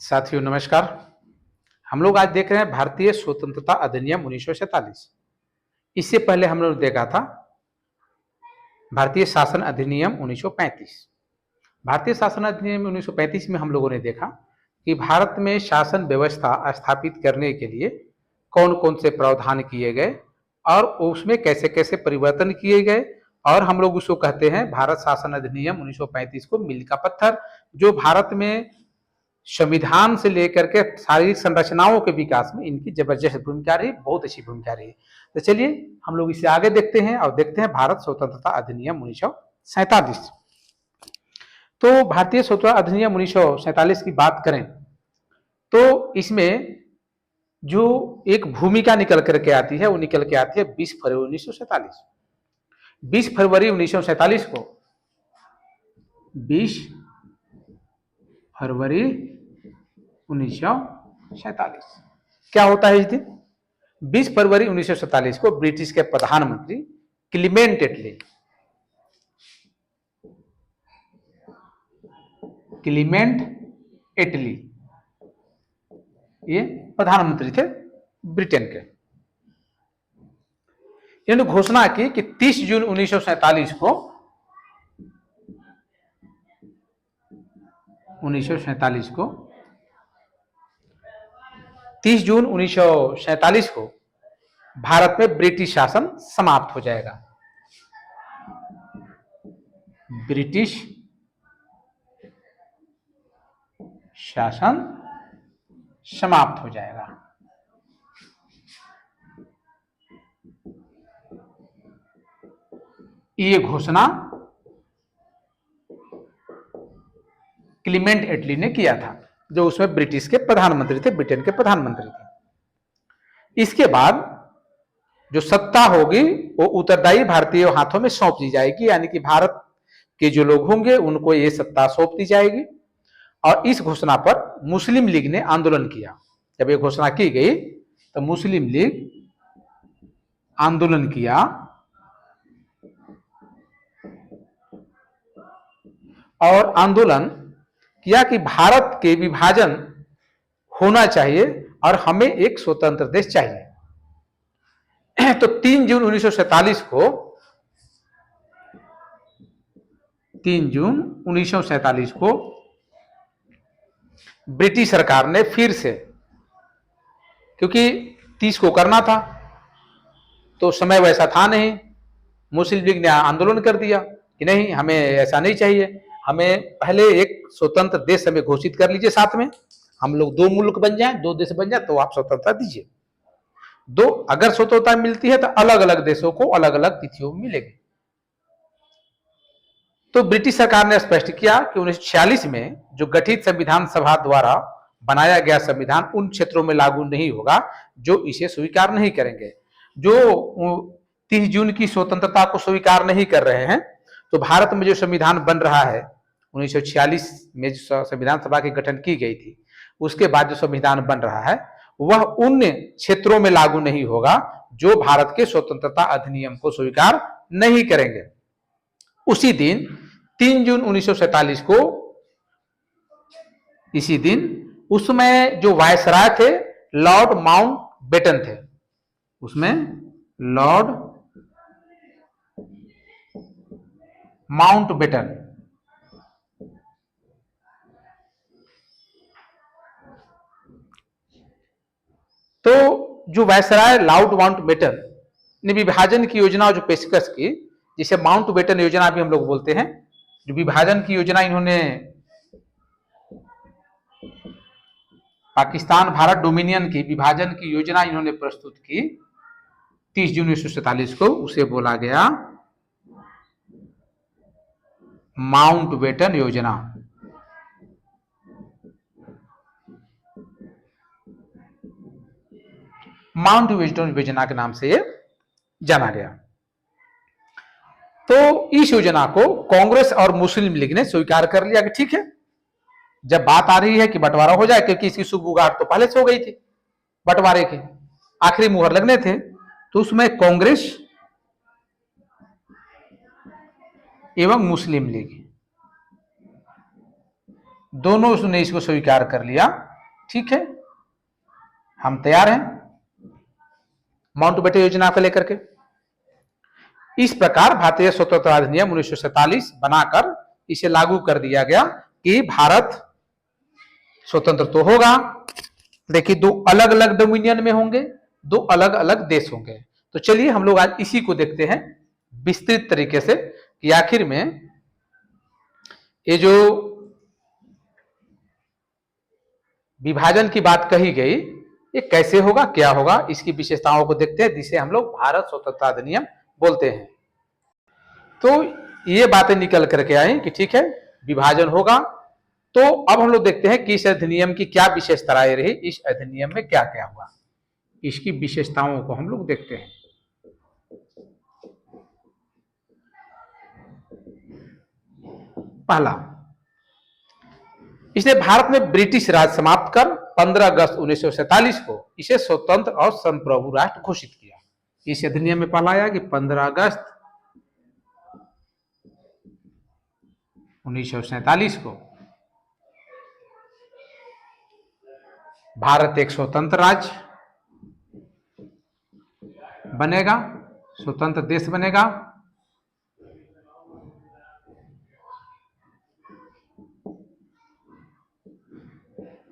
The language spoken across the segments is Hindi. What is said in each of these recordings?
साथियों नमस्कार। हम लोग आज देख रहे हैं भारतीय स्वतंत्रता अधिनियम 1947। इससे पहले हम लोग देखा था भारतीय शासन अधिनियम 1935। भारतीय शासन अधिनियम 1935 में हम लोगों ने देखा कि भारत में शासन व्यवस्था स्थापित करने के लिए कौन कौन से प्रावधान किए गए और उसमें कैसे कैसे परिवर्तन किए गए, और हम लोग उसको कहते हैं भारत शासन अधिनियम 1935 को मील का पत्थर, जो भारत में संविधान से लेकर के शारीरिक संरचनाओं के विकास में इनकी जबरदस्त भूमिका रही, बहुत अच्छी भूमिका रही। तो चलिए हम लोग इसे आगे देखते हैं और देखते हैं भारत स्वतंत्रता अधिनियम 1947। तो भारतीय स्वतंत्रता अधिनियम 1947 की बात करें तो इसमें जो एक भूमिका निकल करके आती है वो निकल के आती है 20 फरवरी 1947। 20 फरवरी 1947 को 20 फरवरी 1947 क्या होता है इस दिन? 20 फरवरी 1947 को ब्रिटिश के प्रधानमंत्री क्लीमेंट एटली ये प्रधानमंत्री थे ब्रिटेन के। इन्होंने घोषणा की कि 30 जून 1947 को 30 जून 1947 को भारत में ब्रिटिश शासन समाप्त हो जाएगा। ब्रिटिश शासन समाप्त हो जाएगा। ये घोषणा क्लीमेंट एटली ने किया था, जो उसमें ब्रिटिश के प्रधानमंत्री थे, ब्रिटेन के प्रधानमंत्री थे। इसके बाद जो सत्ता होगी वो उत्तरदायी भारतीय हाथों में सौंप दी जाएगी, यानी कि भारत के जो लोग होंगे उनको ये सत्ता सौंप दी जाएगी। और इस घोषणा पर मुस्लिम लीग ने आंदोलन किया। जब ये घोषणा की गई तो मुस्लिम लीग आंदोलन किया और आंदोलन किया कि भारत के विभाजन होना चाहिए और हमें एक स्वतंत्र देश चाहिए। तो 3 जून 1947 को 3 जून 1947 को ब्रिटिश सरकार ने फिर से, क्योंकि 30 को करना था तो समय वैसा था नहीं, मुस्लिम लीग ने आंदोलन कर दिया कि नहीं, हमें ऐसा नहीं चाहिए, हमें पहले एक स्वतंत्र देश हमें घोषित कर लीजिए, साथ में हम लोग 2 मुल्क बन जाएं, 2 देश बन जाए तो आप स्वतंत्रता दीजिए। अगर स्वतंत्रता मिलती है तो अलग अलग देशों को अलग अलग तिथियों में मिलेगी। तो ब्रिटिश सरकार ने स्पष्ट किया कि 1946 में जो गठित संविधान सभा द्वारा बनाया गया संविधान उन क्षेत्रों में लागू नहीं होगा जो इसे स्वीकार नहीं करेंगे। जो 30 जून की स्वतंत्रता को स्वीकार नहीं कर रहे हैं, तो भारत में जो संविधान बन रहा है 1946 में जो संविधान सभा की गठन की गई थी, उसके बाद जो संविधान बन रहा है वह उन क्षेत्रों में लागू नहीं होगा जो भारत के स्वतंत्रता अधिनियम को स्वीकार नहीं करेंगे। उसी दिन 3 जून 1947 को, इसी दिन उसमें जो वायसराय थे लॉर्ड माउंटबेटन थे, उसमें लॉर्ड माउंटबेटन तो जो वायसराय लॉर्ड माउंटबेटन ने विभाजन की योजना जो पेशकश की, जिसे माउंटबेटन योजना भी हम लोग बोलते हैं, जो विभाजन की योजना इन्होंने पाकिस्तान भारत डोमिनियन की विभाजन की योजना इन्होंने प्रस्तुत की 30 जून 1947 को, उसे बोला गया माउंटबेटन योजना। माउंटबेटन योजना के नाम से ये जाना गया। तो इस योजना को कांग्रेस और मुस्लिम लीग ने स्वीकार कर लिया कि ठीक है, जब बात आ रही है कि बंटवारा हो जाए, क्योंकि इसकी सुबुगाहट तो पहले से हो गई थी, बंटवारे की आखिरी मुहर लगने थे, तो उसमें कांग्रेस एवं मुस्लिम लीग दोनों ने इसको स्वीकार कर लिया, ठीक है, हम तैयार हैं माउंटबेटन योजना को लेकर के। इस प्रकार भारतीय स्वतंत्रता अधिनियम 1947 बनाकर इसे लागू कर दिया गया कि भारत स्वतंत्र तो होगा, देखिए दो अलग अलग डोमिनियन में होंगे, दो अलग अलग देश होंगे। तो चलिए हम लोग आज इसी को देखते हैं विस्तृत तरीके से कि आखिर में ये जो विभाजन की बात कही गई ये कैसे होगा, क्या होगा, इसकी विशेषताओं को देखते हैं, जिसे हम लोग भारत स्वतंत्रता अधिनियम बोलते हैं। तो ये बातें निकल करके आई कि ठीक है विभाजन होगा। तो अब हम लोग देखते हैं कि इस अधिनियम की क्या विशेषताएं रही, इस अधिनियम में क्या क्या हुआ, इसकी विशेषताओं को हम लोग देखते हैं। पहला, इसने भारत में ब्रिटिश राज समाप्त कर 15 अगस्त 1947 को इसे स्वतंत्र और संप्रभु राष्ट्र घोषित किया। इस अधिनियम में पहला आया कि 15 अगस्त 1947 को भारत एक स्वतंत्र राज्य बनेगा, स्वतंत्र देश बनेगा।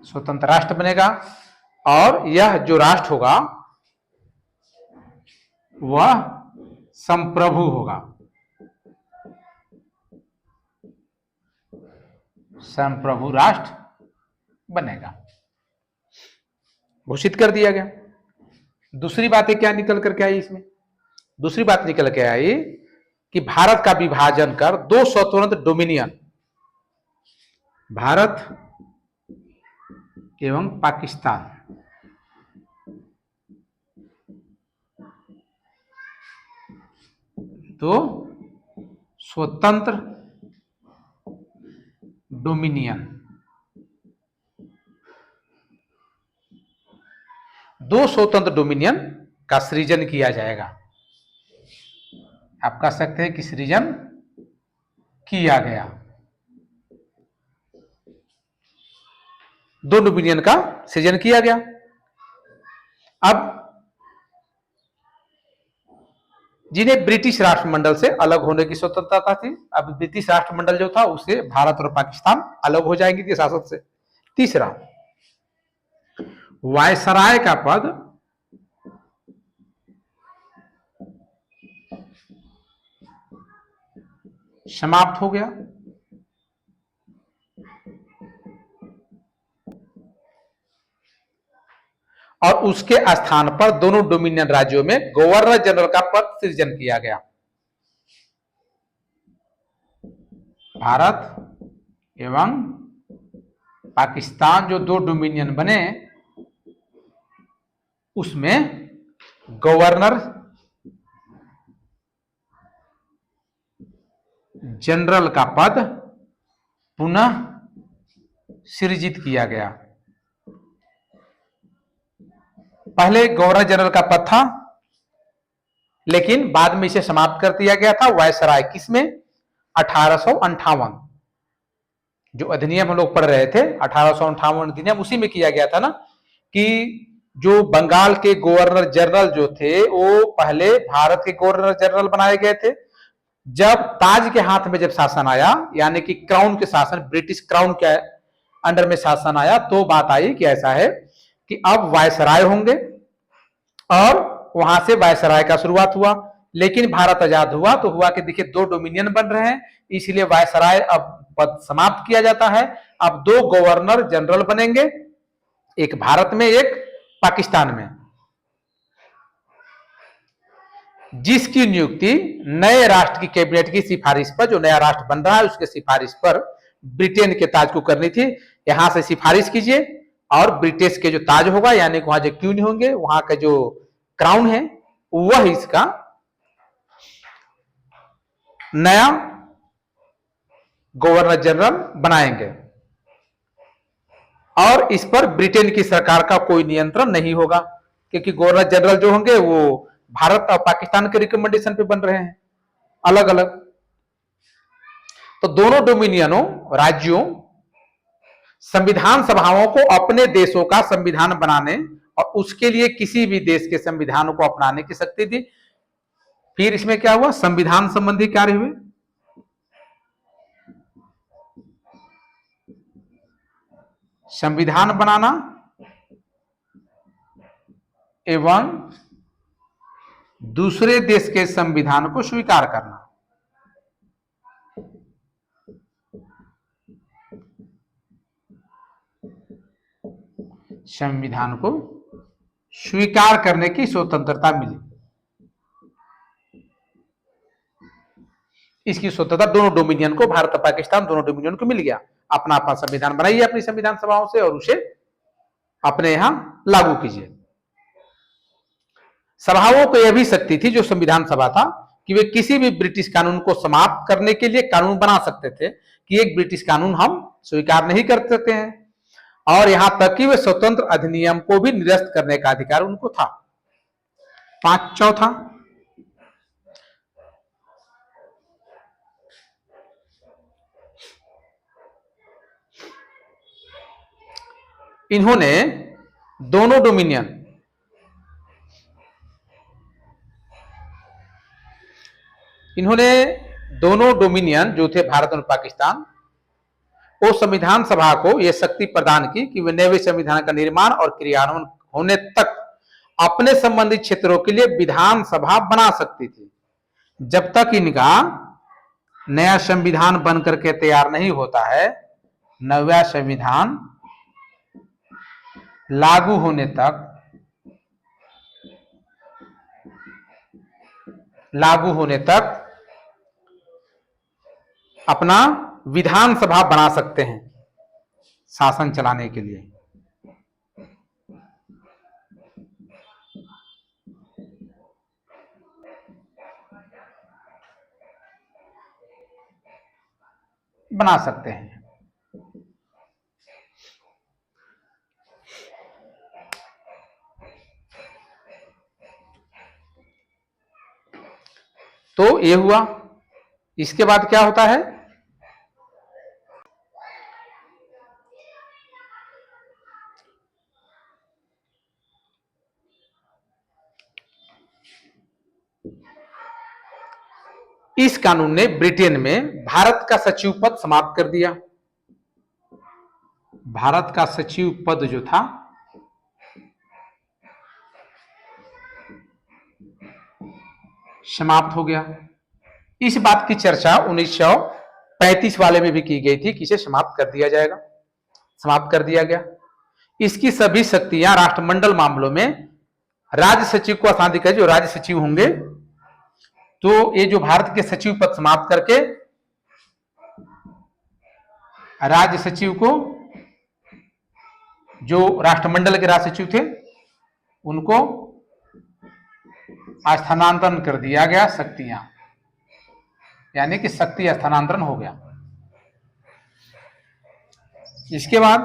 स्वतंत्र राष्ट्र बनेगा और यह जो राष्ट्र होगा वह संप्रभु होगा, संप्रभु राष्ट्र बनेगा, घोषित कर दिया गया। दूसरी बातें क्या निकल करके आई इसमें? दूसरी बात निकल के आई कि भारत का विभाजन कर दो स्वतंत्र डोमिनियन, भारत एवं पाकिस्तान, तो स्वतंत्र डोमिनियन, दो स्वतंत्र डोमिनियन का सृजन किया जाएगा। आप कह सकते हैं कि सृजन किया गया, दो डोमिनियन का सृजन किया गया। अब जिन्हें ब्रिटिश राष्ट्रमंडल से अलग होने की स्वतंत्रता थी, अब ब्रिटिश राष्ट्रमंडल जो था उससे भारत और पाकिस्तान अलग हो जाएंगे इस शासन से। तीसरा, वायसराय का पद समाप्त हो गया और उसके स्थान पर दोनों डोमिनियन राज्यों में गवर्नर जनरल का पद सृजन किया गया। भारत एवं पाकिस्तान जो दो डोमिनियन बने उसमें गवर्नर जनरल का पद पुनः सृजित किया गया। पहले गवर्नर जनरल का पद था लेकिन बाद में इसे समाप्त कर दिया गया था वायसराय किसमें 1858 जो अधिनियम हम लोग पढ़ रहे थे 1858 अधिनियम उसी में किया गया था ना कि जो बंगाल के गवर्नर जनरल जो थे वो पहले भारत के गवर्नर जनरल बनाए गए थे। जब ताज के हाथ में जब शासन आया यानी कि क्राउन के शासन ब्रिटिश क्राउन के अंडर में शासन आया तो बात आई कि ऐसा है कि अब वायसराय होंगे और वहां से वायसराय का शुरुआत हुआ। लेकिन भारत आजाद हुआ तो हुआ कि देखिए दो डोमिनियन बन रहे हैं इसलिए वायसराय अब पद समाप्त किया जाता है। अब दो गवर्नर जनरल बनेंगे, एक भारत में एक पाकिस्तान में, जिसकी नियुक्ति नए राष्ट्र की कैबिनेट की सिफारिश पर, जो नया राष्ट्र बन रहा है उसके सिफारिश पर ब्रिटेन के ताज को करनी थी। यहां से सिफारिश कीजिए और ब्रिटिश के जो ताज होगा यानी वहां जो क्वीन होंगे वहां का जो क्राउन है वह इसका नया गवर्नर जनरल बनाएंगे और इस पर ब्रिटेन की सरकार का कोई नियंत्रण नहीं होगा क्योंकि गवर्नर जनरल जो होंगे वो भारत और पाकिस्तान के रिकमेंडेशन पे बन रहे हैं अलग अलग। तो दोनों डोमिनियनों राज्यों संविधान सभाओं को अपने देशों का संविधान बनाने और उसके लिए किसी भी देश के संविधान को अपनाने की शक्ति थी। फिर इसमें क्या हुआ, संविधान संबंधी कार्य हुए, संविधान बनाना एवं दूसरे देश के संविधान को स्वीकार करना। संविधान को स्वीकार करने की स्वतंत्रता मिली। इसकी स्वतंत्रता दोनों डोमिनियन को, भारत और पाकिस्तान दोनों डोमिनियन को मिल गया। अपना अपना संविधान बनाइए अपनी संविधान सभाओं से और उसे अपने यहां लागू कीजिए। सभाओं को यह भी शक्ति थी, जो संविधान सभा था, कि वे किसी भी ब्रिटिश कानून को समाप्त करने के लिए कानून बना सकते थे कि एक ब्रिटिश कानून हम स्वीकार नहीं कर सकते हैं, और यहां तक कि वे स्वतंत्र अधिनियम को भी निरस्त करने का अधिकार उनको था। चौथा, इन्होंने दोनों डोमिनियन जो थे भारत और पाकिस्तान, वो संविधान सभा को यह शक्ति प्रदान की कि वे नए संविधान का निर्माण और क्रियान्वयन होने तक अपने संबंधित क्षेत्रों के लिए विधानसभा बना सकती थी। जब तक इनका नया संविधान बनकर के तैयार नहीं होता है, नया संविधान लागू होने तक अपना विधानसभा बना सकते हैं शासन चलाने के लिए। बना सकते हैं। तो ये हुआ। इसके बाद क्या होता है, इस कानून ने ब्रिटेन में भारत का सचिव पद समाप्त कर दिया। भारत का सचिव पद जो था समाप्त हो गया। इस बात की चर्चा 1935 वाले में भी की गई थी कि इसे समाप्त कर दिया जाएगा। समाप्त कर दिया गया। इसकी सभी शक्तियां राष्ट्रमंडल मामलों में राज्य सचिव को हस्तांतरित कर, जो राज्य सचिव होंगे, तो ये जो भारत के सचिव पद समाप्त करके राज्य सचिव को, जो राष्ट्रमंडल के राज्य सचिव थे, उनको स्थानांतरण कर दिया गया शक्तियां, यानी कि शक्ति स्थानांतरण हो गया। इसके बाद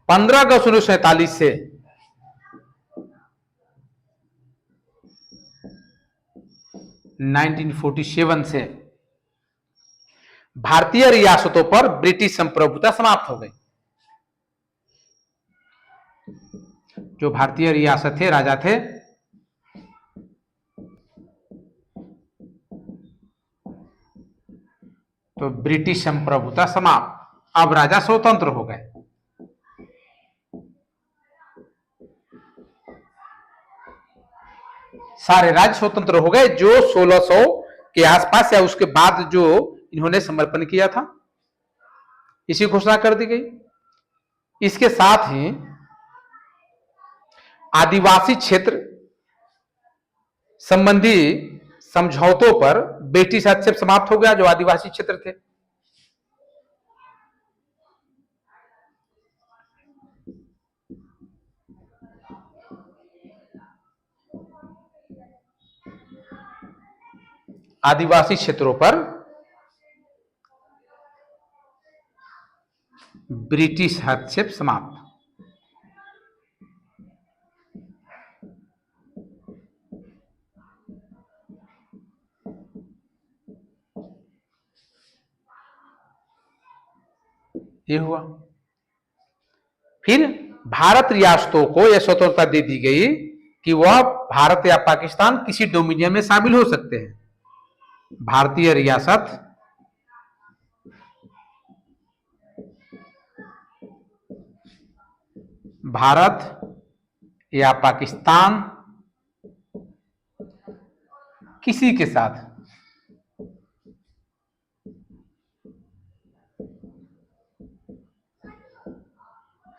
15 अगस्त 1947 से 1947 से भारतीय रियासतों पर ब्रिटिश संप्रभुता समाप्त हो गई। जो भारतीय रियासत थे, राजा थे, तो ब्रिटिश संप्रभुता समाप्त। अब राजा स्वतंत्र हो गए। सारे राज्य स्वतंत्र हो गए, जो 1600 के आसपास या उसके बाद जो इन्होंने समर्पण किया था, इसी घोषणा कर दी गई। इसके साथ ही आदिवासी क्षेत्र संबंधी समझौतों पर ब्रिटिश हस्तक्षेप समाप्त हो गया, जो आदिवासी क्षेत्र थे। आदिवासी क्षेत्रों पर ब्रिटिश हस्तक्षेप समाप्त। ये हुआ। फिर भारत रियासतों को यह स्वतंत्रता दे दी गई कि वह भारत या पाकिस्तान किसी डोमिनियन में शामिल हो सकते हैं। भारतीय रियासत भारत या पाकिस्तान किसी के साथ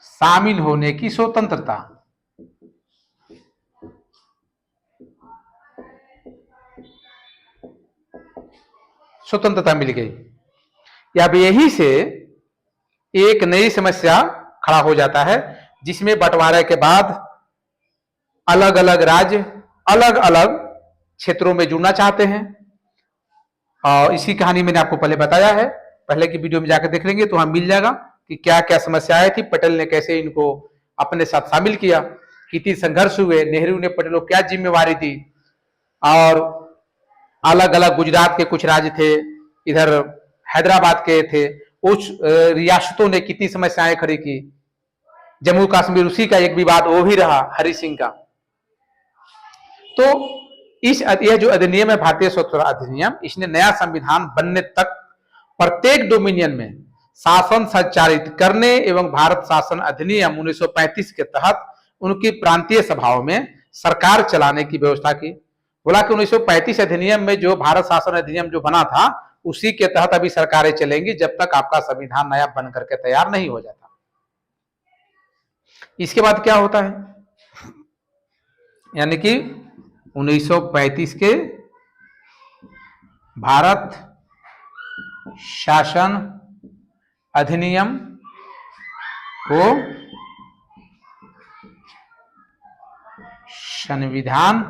शामिल होने की स्वतंत्रता मिल गई। अब यही से एक नई समस्या खड़ा हो जाता है, जिसमें बंटवारे के बाद अलग अलग राज्य अलग अलग क्षेत्रों में जुड़ना चाहते हैं। और इसी कहानी मैंने आपको पहले बताया है, पहले की वीडियो में जाकर देख लेंगे तो वहां मिल जाएगा कि क्या क्या समस्याएं थी, पटेल ने कैसे इनको अपने साथ शामिल किया, कितनी संघर्ष हुए, नेहरू ने पटेलों को क्या जिम्मेवारी दी, और अलग अलग गुजरात के कुछ राज्य थे, इधर हैदराबाद के थे, उस रियासतों ने कितनी समस्याएं खड़ी की। जम्मू कश्मीर उसी का एक विवाद वो भी रहा, हरि सिंह का। तो यह जो अधिनियम है भारतीय स्वतंत्रता अधिनियम, इसने नया संविधान बनने तक प्रत्येक डोमिनियन में शासन संचालित करने एवं भारत शासन अधिनियम 1935 के तहत उनकी प्रांतीय सभाओं में सरकार चलाने की व्यवस्था की। बोला कि 1935 अधिनियम में जो भारत शासन अधिनियम जो बना था, उसी के तहत अभी सरकारें चलेंगी जब तक आपका संविधान नया बन करके तैयार नहीं हो जाता। इसके बाद क्या होता है, यानी कि 1935 के भारत शासन अधिनियम को संविधान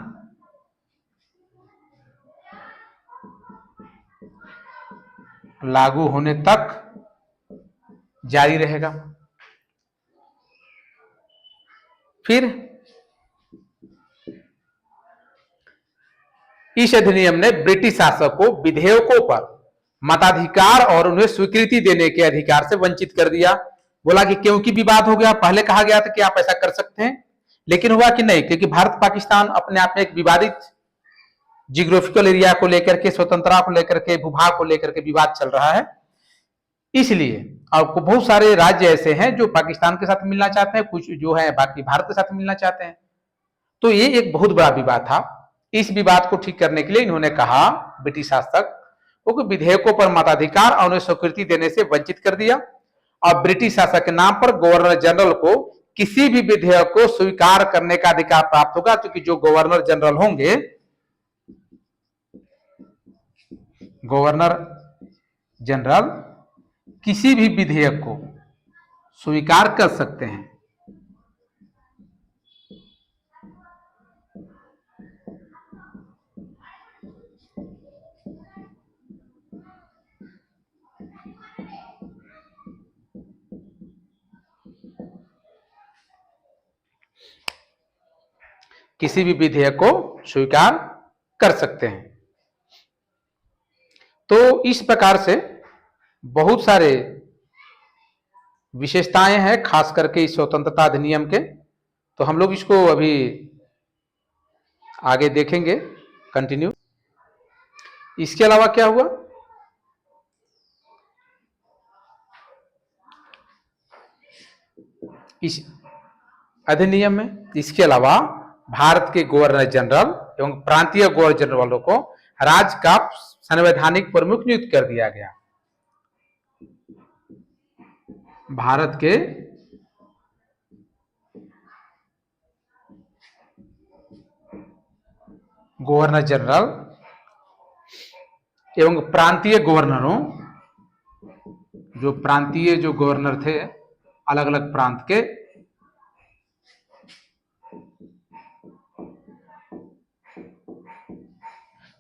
लागू होने तक जारी रहेगा। फिर इस अधिनियम ने ब्रिटिश शासक को विधेयकों पर मताधिकार और उन्हें स्वीकृति देने के अधिकार से वंचित कर दिया। बोला कि क्योंकि विवाद हो गया, पहले कहा गया था कि आप ऐसा कर सकते हैं, लेकिन हुआ कि नहीं, क्योंकि भारत पाकिस्तान अपने आप में एक विवादित जियोग्राफिकल एरिया को लेकर के, स्वतंत्रता को लेकर के, भूभाग को लेकर के विवाद चल रहा है। इसलिए आपको बहुत सारे राज्य ऐसे हैं जो पाकिस्तान के साथ मिलना चाहते हैं, कुछ जो है बाकी भारत के साथ मिलना चाहते हैं। तो ये एक बहुत बड़ा विवाद था। इस विवाद को ठीक करने के लिए इन्होंने कहा, ब्रिटिश शासक को विधेयकों पर मताधिकार और उन्हें स्वीकृति देने से वंचित कर दिया, और ब्रिटिश शासक के नाम पर गवर्नर जनरल को किसी भी विधेयक को स्वीकार करने का अधिकार प्राप्त होगा, क्योंकि जो गवर्नर जनरल होंगे, गवर्नर जनरल किसी भी विधेयक को स्वीकार कर सकते हैं। किसी भी विधेयक को स्वीकार कर सकते हैं। तो इस प्रकार से बहुत सारे विशेषताएं हैं, खास करके इस स्वतंत्रता अधिनियम के। तो हम लोग इसको अभी आगे देखेंगे, कंटिन्यू। इसके अलावा क्या हुआ, इस अधिनियम में इसके अलावा भारत के गवर्नर जनरल एवं प्रांतीय गवर्नर जनरलों को राज्य का संवैधानिक प्रमुख नियुक्त कर दिया गया। भारत के गवर्नर जनरल एवं प्रांतीय गवर्नरों, जो प्रांतीय जो गवर्नर थे अलग अलग प्रांत के,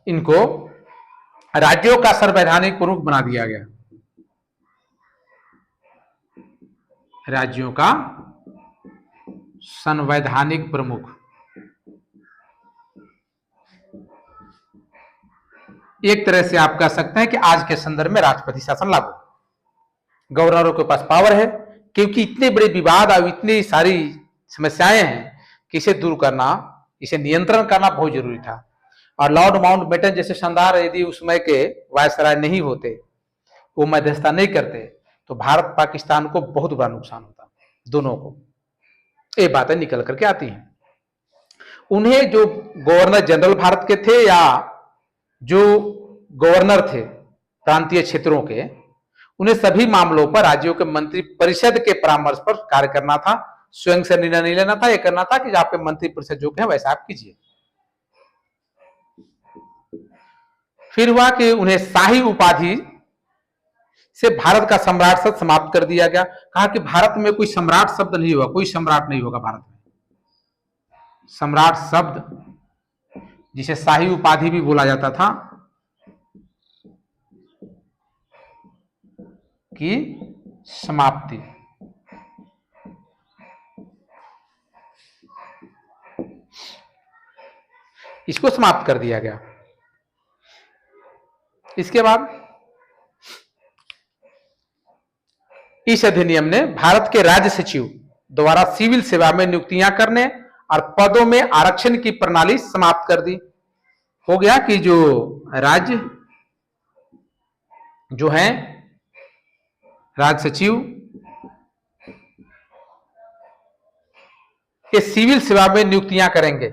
इनको राज्यों का संवैधानिक प्रमुख बना दिया गया। राज्यों का संवैधानिक प्रमुख, एक तरह से आप कह सकते हैं कि आज के संदर्भ में राष्ट्रपति शासन लागू। गवर्नरों के पास पावर है, क्योंकि इतने बड़े विवाद और इतनी सारी समस्याएं हैं कि इसे दूर करना, इसे नियंत्रण करना बहुत जरूरी था। और लॉर्ड माउंटबेटन जैसे शानदार यदि उस समय के वायसराय नहीं होते, वो मध्यस्थता नहीं करते, तो भारत पाकिस्तान को बहुत बड़ा नुकसान होता, दोनों को। ये बातें निकल करके आती हैं। उन्हें जो गवर्नर जनरल भारत के थे या जो गवर्नर थे प्रांतीय क्षेत्रों के, उन्हें सभी मामलों पर राज्यों के मंत्री परिषद के परामर्श पर कार्य करना था, स्वयं से निर्णय नहीं लेना था। यह करना था कि आपके मंत्री परिषद जो है वैसा आप कीजिए। फिर हुआ कि उन्हें शाही उपाधि से भारत का सम्राट शब्द समाप्त कर दिया गया। कहा कि भारत में कोई सम्राट शब्द नहीं होगा, कोई सम्राट नहीं होगा भारत में। सम्राट शब्द जिसे शाही उपाधि भी बोला जाता था की समाप्ति। इसको समाप्त कर दिया गया। इसके बाद इस अधिनियम ने भारत के राज्य सचिव द्वारा सिविल सेवा में नियुक्तियां करने और पदों में आरक्षण की प्रणाली समाप्त कर दी। हो गया कि जो राज्य जो है राज्य सचिव के सिविल सेवा में नियुक्तियां करेंगे।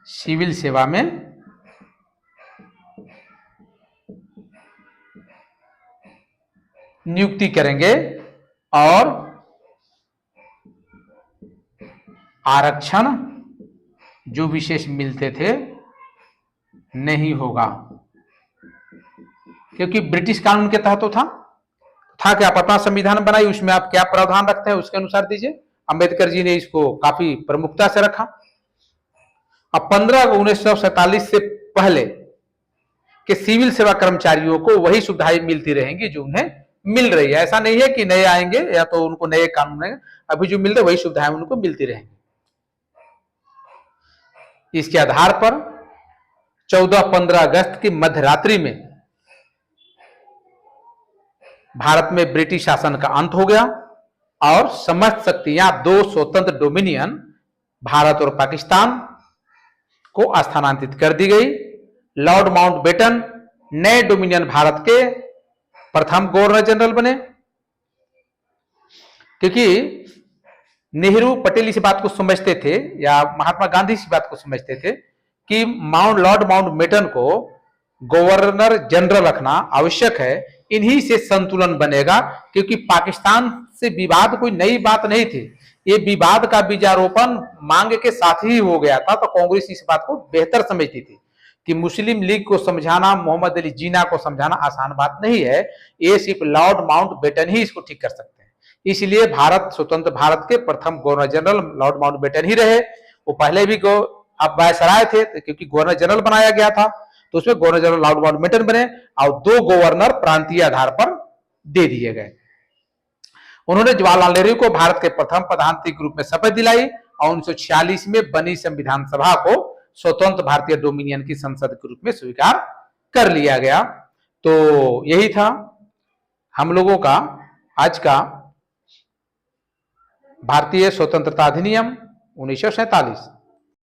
सिविल सेवा में नियुक्ति करेंगे और आरक्षण जो विशेष मिलते थे नहीं होगा, क्योंकि ब्रिटिश कानून के तहत तो था कि आप अपना संविधान बनाइए, उसमें आप क्या प्रावधान रखते हैं उसके अनुसार दीजिए। अंबेडकर जी ने इसको काफी प्रमुखता से रखा। अब 15/1947 से पहले के सिविल सेवा कर्मचारियों को वही सुविधाएं मिलती रहेंगी जो उन्हें मिल रही है। ऐसा नहीं है कि नए आएंगे या तो उनको नए कानून है, अभी जो मिल रहे वही सुविधाएं उनको मिलती रहेंगी। इसके आधार पर 14-15 अगस्त की मध्यरात्रि में भारत में ब्रिटिश शासन का अंत हो गया और समस्त शक्तियां दो स्वतंत्र डोमिनियन भारत और पाकिस्तान को स्थानांतरित कर दी गई। लॉर्ड माउंटबेटन नए डोमिनियन भारत के प्रथम गवर्नर जनरल बने, क्योंकि नेहरू पटेल इस बात को समझते थे या महात्मा गांधी इस बात को समझते थे कि लॉर्ड माउंटबेटन को गवर्नर जनरल रखना आवश्यक है। इन्हीं से संतुलन बनेगा, क्योंकि पाकिस्तान से विवाद कोई नई बात नहीं थी, ये विवाद का बीजारोपण मांग के साथ ही हो गया था। तो कांग्रेस इस बात को बेहतर समझती थी कि मुस्लिम लीग को समझाना, मोहम्मद अली जिन्ना को समझाना आसान बात नहीं है, ये सिर्फ लॉर्ड माउंटबेटन ही इसको ठीक कर सकते हैं। इसलिए भारत स्वतंत्र भारत के प्रथम गवर्नर जनरल लॉर्ड माउंटबेटन ही रहे। वो पहले भी अब वायसराय थे, क्योंकि गवर्नर जनरल बनाया गया था, तो उसमें गवर्नर जनरल लॉर्ड माउंटबेटन बने और 2 गवर्नर प्रांतीय आधार पर दे दिए गए। उन्होंने जवाहरलाल नेहरू को भारत के प्रथम प्रधानमंत्री के रूप में शपथ दिलाई और 1946 में बनी संविधान सभा को स्वतंत्र भारतीय डोमिनियन की संसद के रूप में स्वीकार कर लिया गया। तो यही था हम लोगों का आज का भारतीय स्वतंत्रता अधिनियम 1947।